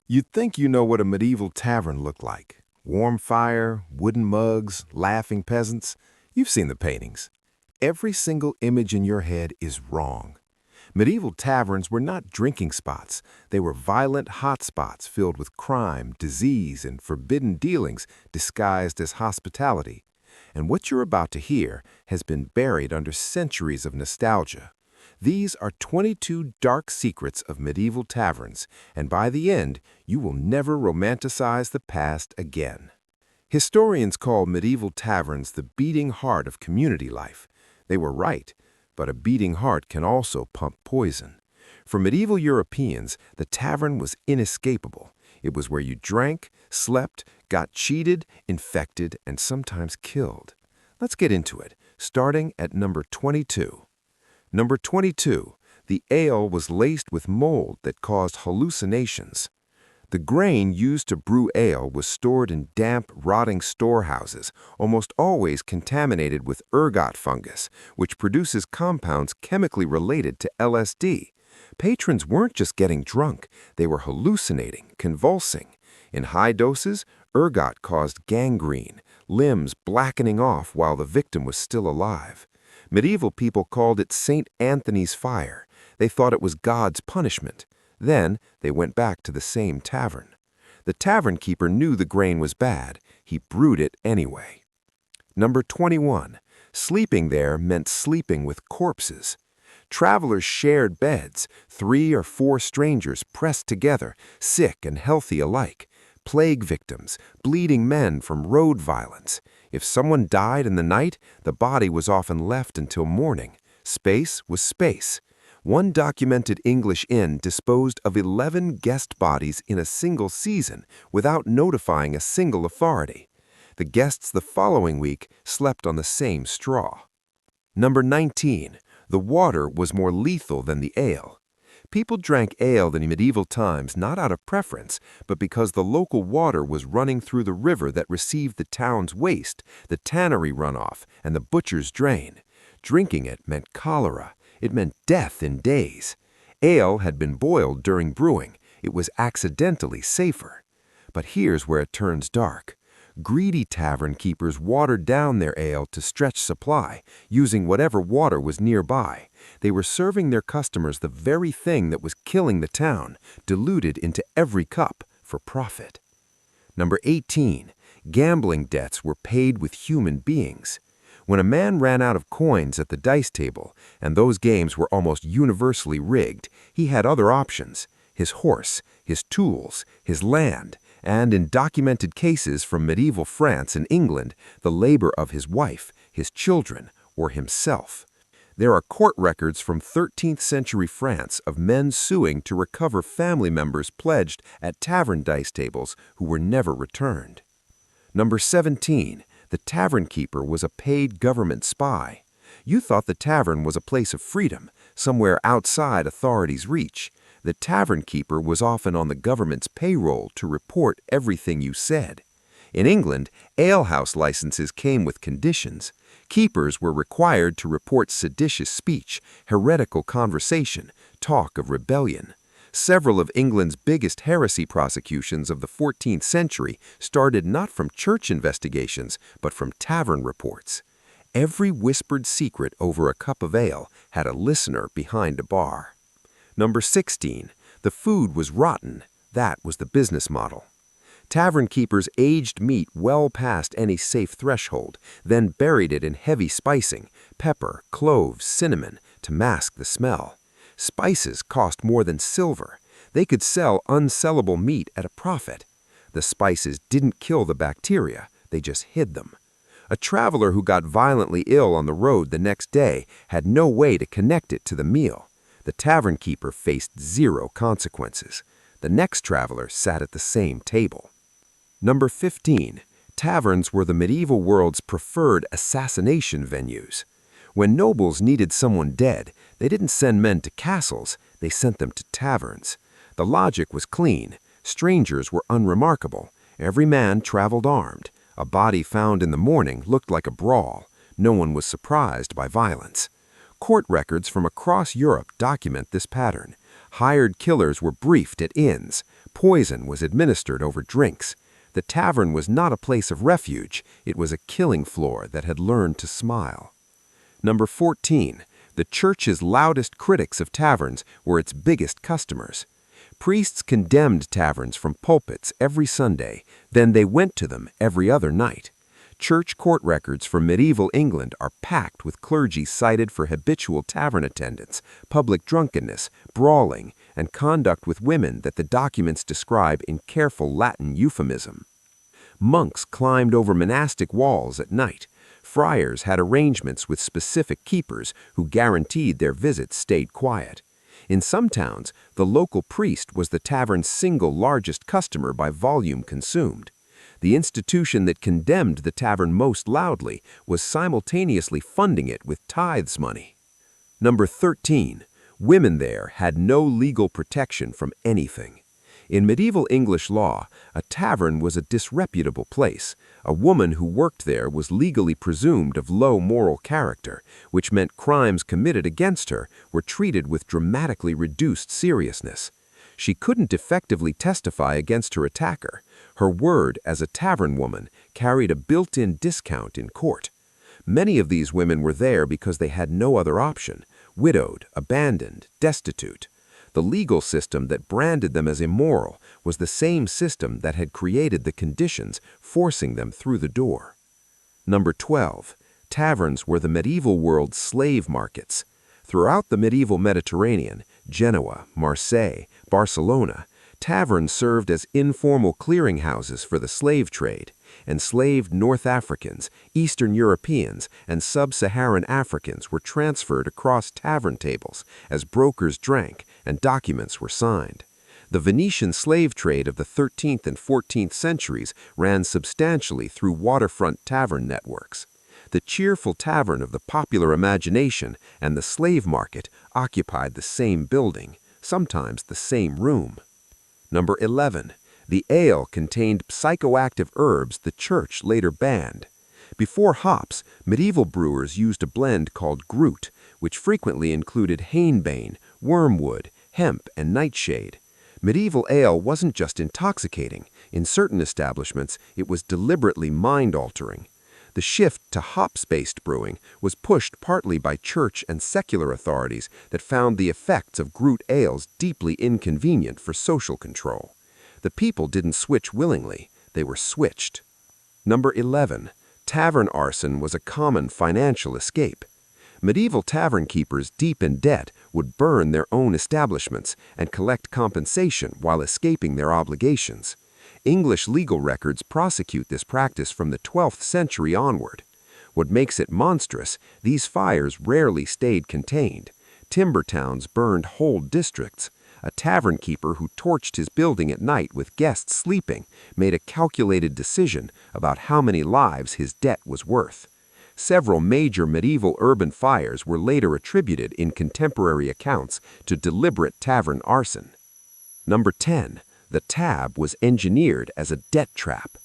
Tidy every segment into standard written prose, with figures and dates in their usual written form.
You'd think you know what a medieval tavern looked like. Warm fire, wooden mugs, laughing peasants. You've seen the paintings. Every single image in your head is wrong. Medieval taverns were not drinking spots. They were violent hotspots filled with crime, disease, and forbidden dealings disguised as hospitality. And what you're about to hear has been buried under centuries of nostalgia. These are 22 dark secrets of medieval taverns, and by the end, you will never romanticize the past again. Historians call medieval taverns the beating heart of community life. They were right, but a beating heart can also pump poison. For medieval Europeans, the tavern was inescapable. It was where you drank, slept, got cheated, infected, and sometimes killed. Let's get into it, starting at number 22. Number 22, the ale was laced with mold that caused hallucinations. The grain used to brew ale was stored in damp, rotting storehouses, almost always contaminated with ergot fungus, which produces compounds chemically related to LSD. Patrons weren't just getting drunk, they were hallucinating, convulsing. In high doses, ergot caused gangrene, limbs blackening off while the victim was still alive. Medieval people called it St. Anthony's fire. They thought it was God's punishment. Then they went back to the same tavern. The tavern keeper knew the grain was bad. He brewed it anyway. Number 21. Sleeping there meant sleeping with corpses. Travelers shared beds, 3 or 4 strangers pressed together, sick and healthy alike. Plague victims, bleeding men from road violence. If someone died in the night, the body was often left until morning. Space was space. One documented English inn disposed of 11 guest bodies in a single season without notifying a single authority. The guests the following week slept on the same straw. Number 19. The water was more lethal than the ale. People drank ale in medieval times not out of preference, but because the local water was running through the river that received the town's waste, the tannery runoff, and the butcher's drain. Drinking it meant cholera. It meant death in days. Ale had been boiled during brewing. It was accidentally safer. But here's where it turns dark. Greedy tavern keepers watered down their ale to stretch supply, using whatever water was nearby. They were serving their customers the very thing that was killing the town, diluted into every cup for profit. Number 18. Gambling debts were paid with human beings. When a man ran out of coins at the dice table, and those games were almost universally rigged, he had other options: his horse, his tools, his land, and in documented cases from medieval France and England, the labor of his wife, his children, or himself. There are court records from 13th century France of men suing to recover family members pledged at tavern dice tables who were never returned. Number 17. The tavern keeper was a paid government spy. You thought the tavern was a place of freedom, somewhere outside authorities' reach. The tavern keeper was often on the government's payroll to report everything you said. In England, alehouse licenses came with conditions. Keepers were required to report seditious speech, heretical conversation, talk of rebellion. Several of England's biggest heresy prosecutions of the 14th century started not from church investigations, but from tavern reports. Every whispered secret over a cup of ale had a listener behind a bar. Number 16. The food was rotten. That was the business model. Tavern keepers aged meat well past any safe threshold, then buried it in heavy spicing, pepper, cloves, cinnamon, to mask the smell. Spices cost more than silver. They could sell unsellable meat at a profit. The spices didn't kill the bacteria, they just hid them. A traveler who got violently ill on the road the next day had no way to connect it to the meal. The tavern keeper faced 0 consequences. The next traveler sat at the same table. Number 15. Taverns were the medieval world's preferred assassination venues. When nobles needed someone dead, they didn't send men to castles, they sent them to taverns. The logic was clean. Strangers were unremarkable. Every man traveled armed. A body found in the morning looked like a brawl. No one was surprised by violence. Court records from across Europe document this pattern. Hired killers were briefed at inns. Poison was administered over drinks. The tavern was not a place of refuge, it was a killing floor that had learned to smile. Number 14. The church's loudest critics of taverns were its biggest customers. Priests condemned taverns from pulpits every Sunday, then they went to them every other night. Church court records from medieval England are packed with clergy cited for habitual tavern attendance, public drunkenness, brawling, and conduct with women that the documents describe in careful Latin euphemism. Monks climbed over monastic walls at night. Friars had arrangements with specific keepers who guaranteed their visits stayed quiet. In some towns, the local priest was the tavern's single largest customer by volume consumed. The institution that condemned the tavern most loudly was simultaneously funding it with tithes money. Number 13. Women there had no legal protection from anything. In medieval English law, a tavern was a disreputable place. A woman who worked there was legally presumed of low moral character, which meant crimes committed against her were treated with dramatically reduced seriousness. She couldn't effectively testify against her attacker. Her word as a tavern woman carried a built-in discount in court. Many of these women were there because they had no other option, widowed, abandoned, destitute. The legal system that branded them as immoral was the same system that had created the conditions forcing them through the door. Number 12. Taverns were the medieval world's slave markets. Throughout the medieval Mediterranean, Genoa, Marseille, Barcelona, taverns served as informal clearinghouses for the slave trade. Enslaved North Africans, Eastern Europeans, and Sub-Saharan Africans were transferred across tavern tables as brokers drank and documents were signed. The Venetian slave trade of the 13th and 14th centuries ran substantially through waterfront tavern networks. The cheerful tavern of the popular imagination and the slave market occupied the same building, sometimes the same room. Number 11. The ale contained psychoactive herbs the church later banned. Before hops, medieval brewers used a blend called Groot, which frequently included henbane, wormwood, hemp, and nightshade. Medieval ale wasn't just intoxicating. In certain establishments, it was deliberately mind-altering. The shift to hops-based brewing was pushed partly by church and secular authorities that found the effects of Groot ales deeply inconvenient for social control. The people didn't switch willingly, they were switched. Number 11. Tavern arson was a common financial escape. Medieval tavern keepers deep in debt would burn their own establishments and collect compensation while escaping their obligations. English legal records prosecute this practice from the 12th century onward. What makes it monstrous, these fires rarely stayed contained. Timber towns burned whole districts. A tavern keeper who torched his building at night with guests sleeping made a calculated decision about how many lives his debt was worth. Several major medieval urban fires were later attributed in contemporary accounts to deliberate tavern arson. Number 10. The tab was engineered as a debt trap.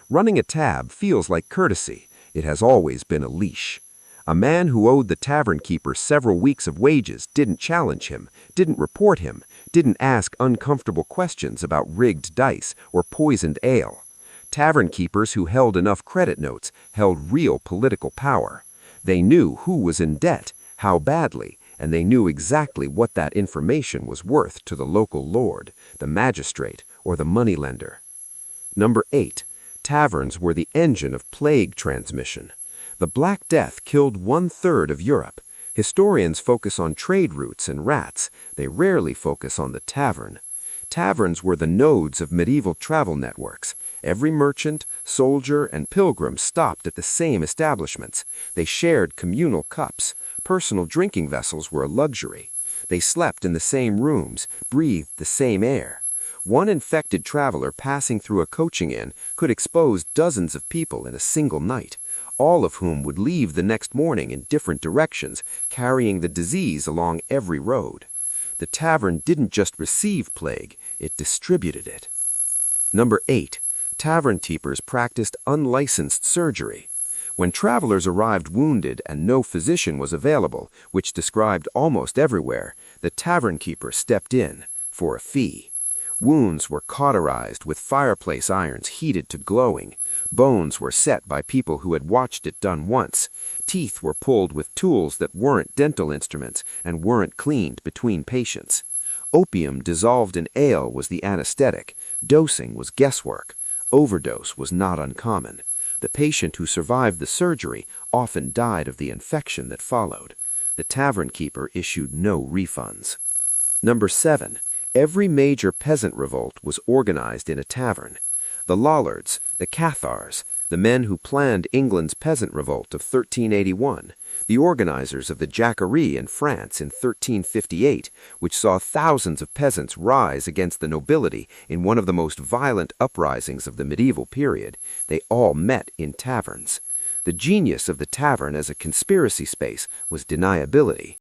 Running a tab feels like courtesy. It has always been a leash. A man who owed the tavern keeper several weeks of wages didn't challenge him, didn't report him, didn't ask uncomfortable questions about rigged dice or poisoned ale. Tavern keepers who held enough credit notes held real political power. They knew who was in debt, how badly, and they knew exactly what that information was worth to the local lord, the magistrate, or the moneylender. Number 8. Taverns were the engine of plague transmission. The Black Death killed 1/3 of Europe. Historians focus on trade routes and rats. They rarely focus on the tavern. Taverns were the nodes of medieval travel networks. Every merchant, soldier, and pilgrim stopped at the same establishments. They shared communal cups. Personal drinking vessels were a luxury. They slept in the same rooms, breathed the same air. One infected traveler passing through a coaching inn could expose dozens of people in a single night, all of whom would leave the next morning in different directions, carrying the disease along every road. The tavern didn't just receive plague, it distributed it. Number 8. Tavern keepers practiced unlicensed surgery. When travelers arrived wounded and no physician was available, which described almost everywhere, the tavern keeper stepped in for a fee. Wounds were cauterized with fireplace irons heated to glowing. Bones were set by people who had watched it done once. Teeth were pulled with tools that weren't dental instruments and weren't cleaned between patients. Opium dissolved in ale was the anesthetic. Dosing was guesswork. Overdose was not uncommon. The patient who survived the surgery often died of the infection that followed. The tavern keeper issued no refunds. Number 7. Every major peasant revolt was organized in a tavern. The Lollards, the Cathars, the men who planned England's peasant revolt of 1381, the organizers of the Jacquerie in France in 1358, which saw thousands of peasants rise against the nobility in one of the most violent uprisings of the medieval period, they all met in taverns. The genius of the tavern as a conspiracy space was deniability.